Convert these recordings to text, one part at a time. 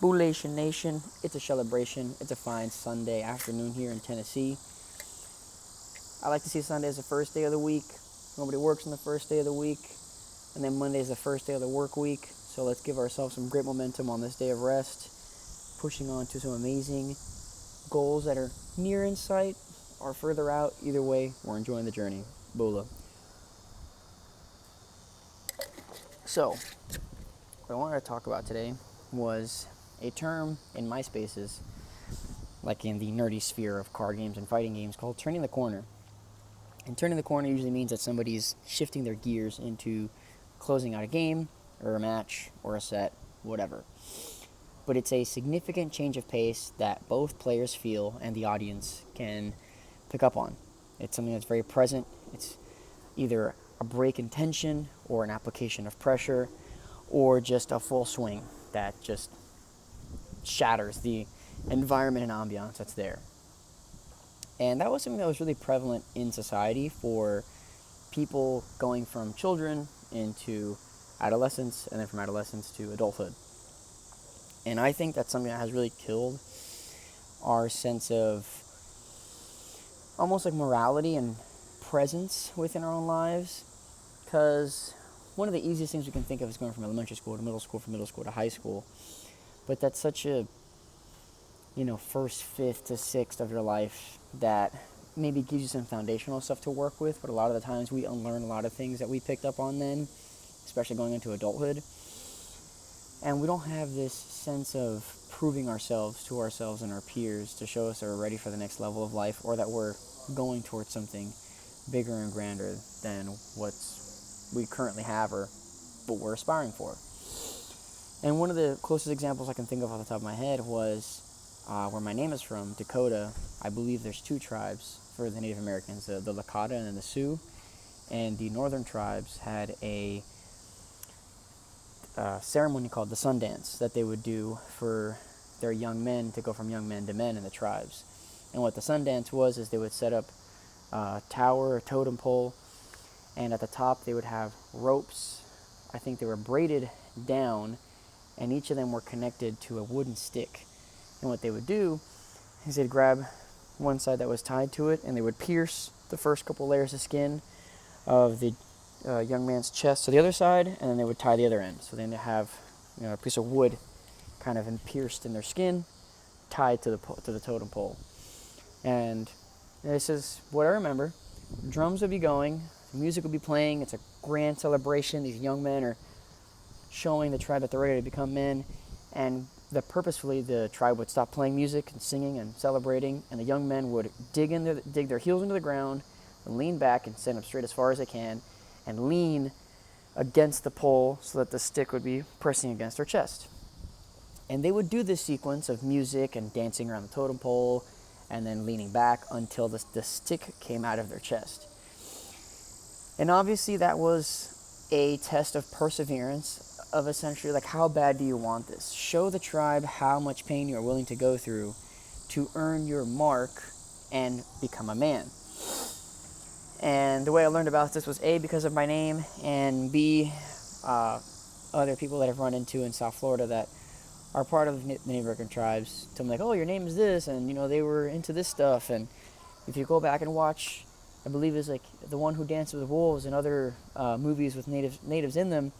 Boolation Nation, it's a celebration. It's a fine Sunday afternoon here in Tennessee. I like to see Sunday as the first day of the week. Nobody works on the first day of the week. And then Monday is the first day of the work week. So let's give ourselves some great momentum on this day of rest. Pushing on to some amazing goals that are near in sight or further out. Either way, we're enjoying the journey. Boola. So, what I wanted to talk about today was a term in my spaces, like in the nerdy sphere of card games and fighting games, called turning the corner. And turning the corner usually means that somebody's shifting their gears into closing out a game, or a match, or a set, whatever. But it's a significant change of pace that both players feel and the audience can pick up on. It's something that's very present. It's either a break in tension, or an application of pressure, or just a full swing that just shatters the environment and ambiance that's there. And that was something that was really prevalent in society for people going from children into adolescence, and then from adolescence to adulthood. And I think that's something that has really killed our sense of almost like morality and presence within our own lives. Because one of the easiest things we can think of is going from elementary school to middle school, from middle school to high school. But that's such a, first, fifth to sixth of your life that maybe gives you some foundational stuff to work with. But a lot of the times we unlearn a lot of things that we picked up on then, especially going into adulthood. And we don't have this sense of proving ourselves to ourselves and our peers to show us that we're ready for the next level of life, or that we're going towards something bigger and grander than what we currently have or what we're aspiring for. And one of the closest examples I can think of off the top of my head was where my name is from, Dakota. I believe there's two tribes for the Native Americans, the Lakota and then the Sioux. And the northern tribes had a ceremony called the Sundance that they would do for their young men to go from young men to men in the tribes. And what the Sundance was is they would set up a tower, a totem pole, and at the top they would have ropes. I think they were braided down, and each of them were connected to a wooden stick. And what they would do is they'd grab one side that was tied to it, and they would pierce the first couple layers of skin of the young man's chest to the other side, and then they would tie the other end. So then they have a piece of wood kind of pierced in their skin, tied to the totem pole. And this is what I remember. Drums would be going, music would be playing. It's a grand celebration. These young men are showing the tribe that they're ready to become men, and purposefully the tribe would stop playing music and singing and celebrating, and the young men would dig their heels into the ground and lean back and stand up straight as far as they can, and lean against the pole so that the stick would be pressing against their chest. And they would do this sequence of music and dancing around the totem pole and then leaning back until the stick came out of their chest. And obviously that was a test of perseverance, of essentially like, how bad do you want this? Show the tribe how much pain you are willing to go through to earn your mark and become a man. And the way I learned about this was A, because of my name, and B, other people that I've run into in South Florida that are part of the Native American tribes tell me, like, oh, your name is this, and they were into this stuff. And if you go back and watch, I believe it's like The One Who Danced with Wolves and other movies with natives in them,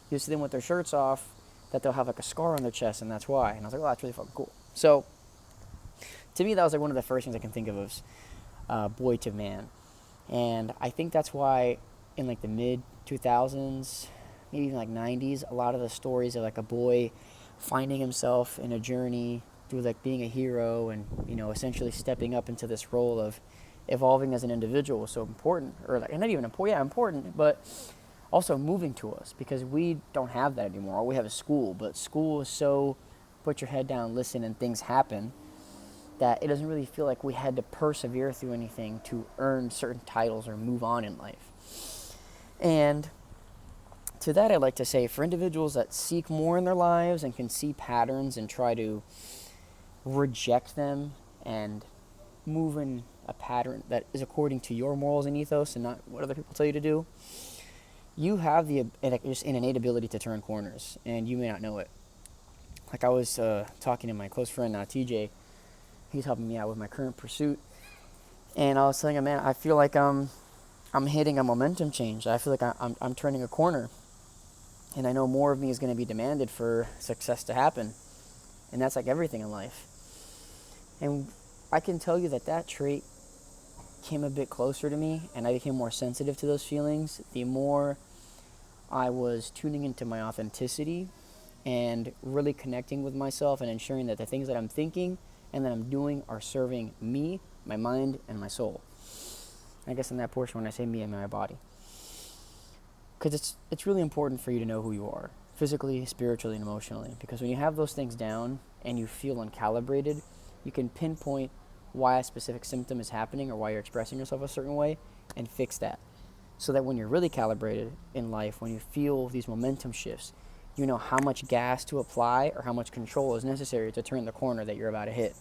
you see them with their shirts off, that they'll have like a scar on their chest, and that's why. And I was like, oh, that's really fucking cool. So to me, that was like one of the first things I can think of as boy to man. And I think that's why in like the mid 2000s, maybe even like 90s, a lot of the stories of like a boy finding himself in a journey through like being a hero and essentially stepping up into this role of evolving as an individual was so important, or like not even important, but also moving to us, because we don't have that anymore. All we have is school, but school is so put your head down, listen, and things happen, that it doesn't really feel like we had to persevere through anything to earn certain titles or move on in life. And to that, I'd like to say, for individuals that seek more in their lives and can see patterns and try to reject them and move in a pattern that is according to your morals and ethos and not what other people tell you to do, you have just an innate ability to turn corners, and you may not know it. Like I was talking to my close friend TJ. He's helping me out with my current pursuit, and I was telling him, man, I feel like I'm hitting a momentum change. I feel like I'm turning a corner, and I know more of me is going to be demanded for success to happen, and that's like everything in life. And I can tell you that trait came a bit closer to me, and I became more sensitive to those feelings the more I was tuning into my authenticity and really connecting with myself and ensuring that the things that I'm thinking and that I'm doing are serving me, my mind, and my soul. I guess in that portion when I say me and my body. Because it's really important for you to know who you are, physically, spiritually, and emotionally. Because when you have those things down and you feel uncalibrated, you can pinpoint why a specific symptom is happening or why you're expressing yourself a certain way and fix that. So that when you're really calibrated in life, when you feel these momentum shifts, you know how much gas to apply or how much control is necessary to turn the corner that you're about to hit.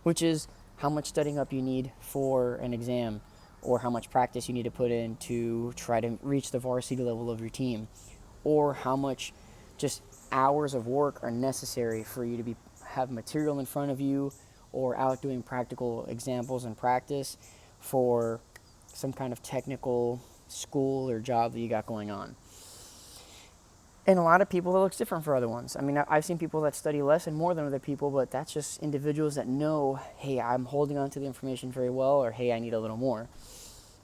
Which is how much studying up you need for an exam, or how much practice you need to put in to try to reach the varsity level of your team, or how much just hours of work are necessary for you to have material in front of you or out doing practical examples and practice for some kind of technical school or job that you got going on. And a lot of people, that looks different for other ones. I mean, I've seen people that study less and more than other people, but that's just individuals that know, hey, I'm holding on to the information very well, or hey, I need a little more.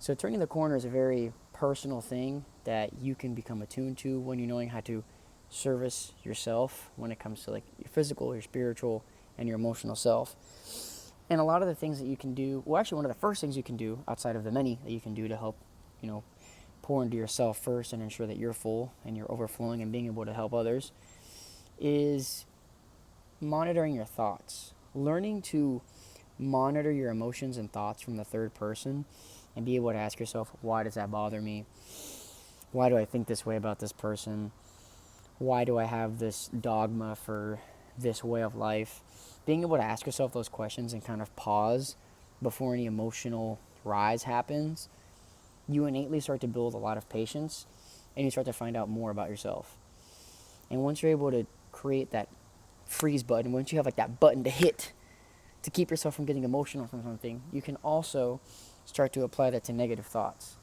So turning the corner is a very personal thing that you can become attuned to when you're knowing how to service yourself when it comes to like your physical, your spiritual, and your emotional self. And a lot of the things that you can do, well, actually one of the first things you can do outside of the many that you can do to help, pour into yourself first and ensure that you're full and you're overflowing and being able to help others, is monitoring your thoughts. Learning to monitor your emotions and thoughts from the third person and be able to ask yourself, why does that bother me? Why do I think this way about this person? Why do I have this dogma for this way of life? Being able to ask yourself those questions and kind of pause before any emotional rise happens, you innately start to build a lot of patience and you start to find out more about yourself. And once you're able to create that freeze button, once you have like that button to hit to keep yourself from getting emotional from something, you can also start to apply that to negative thoughts.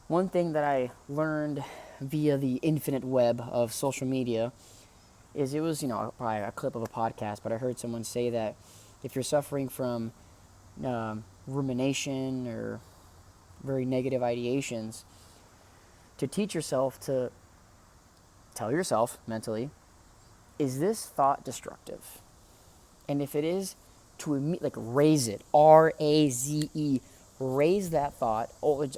One thing that I learned via the infinite web of social media is, it was, probably a clip of a podcast, but I heard someone say that if you're suffering from rumination or very negative ideations, to teach yourself to tell yourself mentally, is this thought destructive? And if it is, to raze it, R-A-Z-E, raze that thought,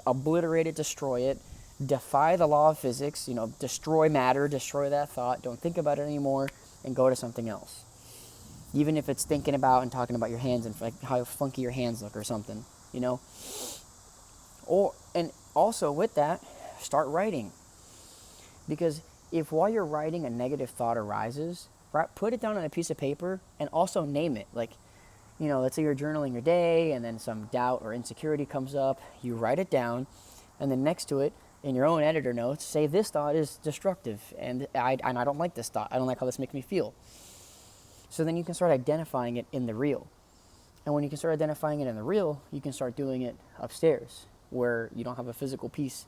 obliterate it, destroy it, defy the law of physics, destroy matter, destroy that thought, don't think about it anymore, and go to something else. Even if it's thinking about and talking about your hands and like how funky your hands look or something, And also with that, start writing. Because if while you're writing a negative thought arises, put it down on a piece of paper and also name it. Like, let's say you're journaling your day and then some doubt or insecurity comes up, you write it down, and then next to it, in your own editor notes, say this thought is destructive and I don't like this thought. I don't like how this makes me feel. So then you can start identifying it in the real. And when you can start identifying it in the real, you can start doing it upstairs, where you don't have a physical piece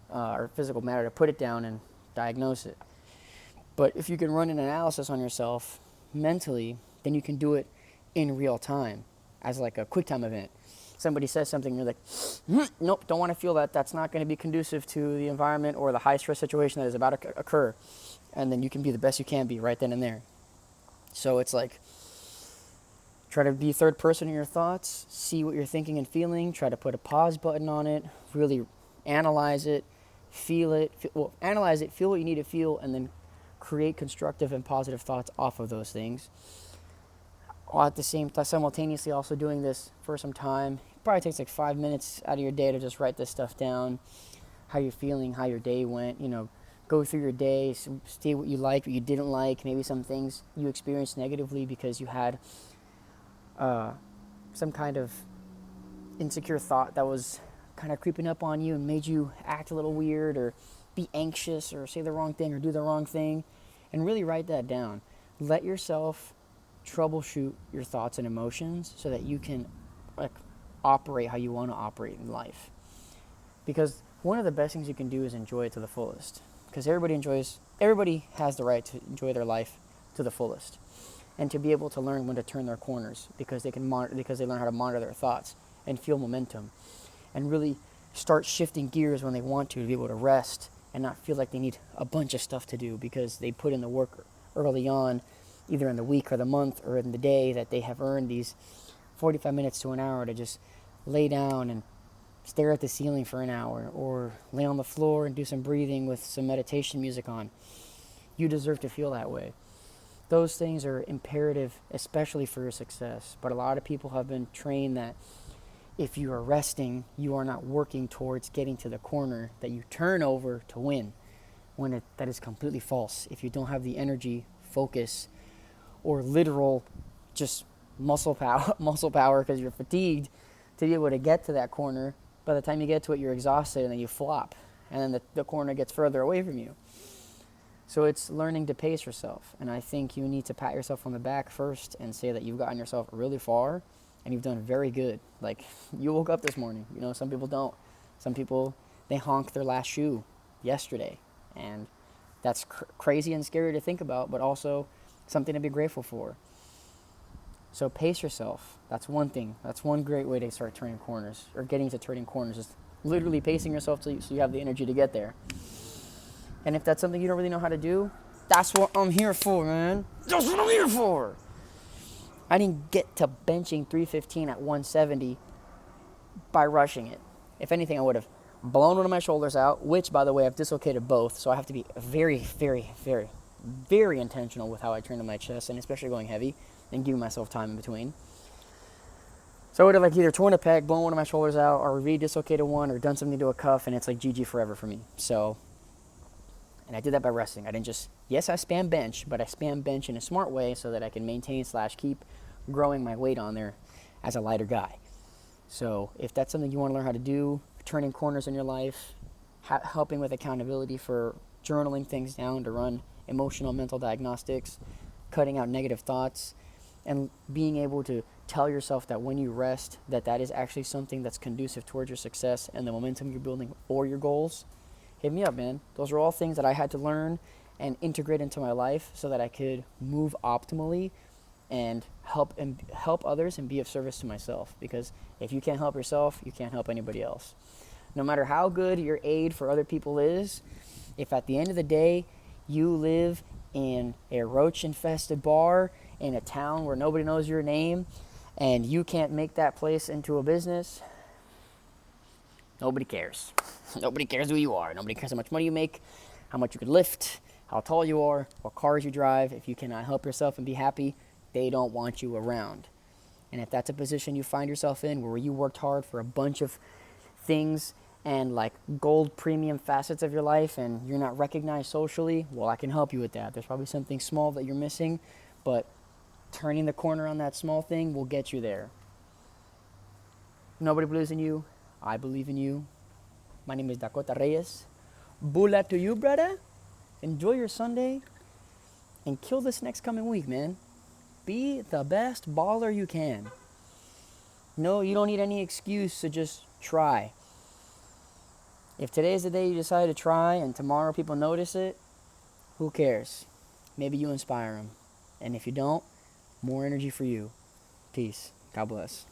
or physical matter to put it down and diagnose it. But if you can run an analysis on yourself mentally, then you can do it in real time as like a quick time event. Somebody says something, you're like, nope, don't want to feel that. That's not going to be conducive to the environment or the high stress situation that is about to occur. And then you can be the best you can be right then and there. So it's like, try to be third person in your thoughts, see what you're thinking and feeling, try to put a pause button on it, really analyze it, feel it, analyze it, feel what you need to feel, and then create constructive and positive thoughts off of those things. While at the same time, simultaneously also doing this for some time. It probably takes like 5 minutes out of your day to just write this stuff down, how you're feeling, how your day went, go through your day, see what you liked, what you didn't like, maybe some things you experienced negatively because you had some kind of insecure thought that was kind of creeping up on you and made you act a little weird or be anxious or say the wrong thing or do the wrong thing, and really write that down. let yourself troubleshoot your thoughts and emotions so that you can like operate how you want to operate in life. Because one of the best things you can do is enjoy it to the fullest. Because everybody has the right to enjoy their life to the fullest, and to be able to learn when to turn their corners because because they learn how to monitor their thoughts and feel momentum, and really start shifting gears when they want to be able to rest and not feel like they need a bunch of stuff to do because they put in the work early on, either in the week or the month or in the day, that they have earned these 45 minutes to an hour to just lay down and stare at the ceiling for an hour, or lay on the floor and do some breathing with some meditation music on. You deserve to feel that way. Those things are imperative, especially for your success. But a lot of people have been trained that if you are resting, you are not working towards getting to the corner that you turn over to win, when that is completely false. If you don't have the energy, focus, or literal just muscle power because you're fatigued to be able to get to that corner, by the time you get to it, you're exhausted, and then you flop, and then the corner gets further away from you. So it's learning to pace yourself, and I think you need to pat yourself on the back first and say that you've gotten yourself really far, and you've done very good. Like, you woke up this morning. You know, some people don't. Some people, they honked their last shoe yesterday, and that's crazy and scary to think about, but also something to be grateful for. So pace yourself. That's one thing. That's one great way to start turning corners, or getting to turning corners, is literally pacing yourself so you have the energy to get there. And if that's something you don't really know how to do, that's what I'm here for, man. That's what I'm here for. I didn't get to benching 315 at 170 by rushing it. If anything, I would have blown one of my shoulders out, which, by the way, I've dislocated both, so I have to be very, very, very, very intentional with how I turn to my chest, and especially going heavy, and giving myself time in between. So I would have either torn a pec, blown one of my shoulders out, or re-dislocated one, or done something to a cuff, and it's like GG forever for me. So, and I did that by resting. I didn't just, yes, I spam bench, but I spam bench in a smart way so that I can maintain / keep growing my weight on there as a lighter guy. So if that's something you want to learn how to do, turning corners in your life, helping with accountability for journaling things down to run emotional mental diagnostics, cutting out negative thoughts, and being able to tell yourself that when you rest, that is actually something that's conducive towards your success and the momentum you're building for your goals, hit me up, man. Those are all things that I had to learn and integrate into my life so that I could move optimally and help others and be of service to myself. Because if you can't help yourself, you can't help anybody else. No matter how good your aid for other people is, if at the end of the day you live in a roach-infested bar in a town where nobody knows your name, and you can't make that place into a business, nobody cares. Nobody cares who you are. Nobody cares how much money you make, how much you can lift, how tall you are, what cars you drive. If you cannot help yourself and be happy, they don't want you around. And if that's a position you find yourself in where you worked hard for a bunch of things and like gold premium facets of your life and you're not recognized socially, well, I can help you with that. There's probably something small that you're missing, but turning the corner on that small thing will get you there. Nobody believes in you. I believe in you. My name is Dakota Reyes. Bula to you, brother. Enjoy your Sunday and kill this next coming week, man. Be the best baller you can. No, you don't need any excuse to just try. If today's the day you decide to try and tomorrow people notice it, who cares? Maybe you inspire them. And if you don't, more energy for you. Peace. God bless.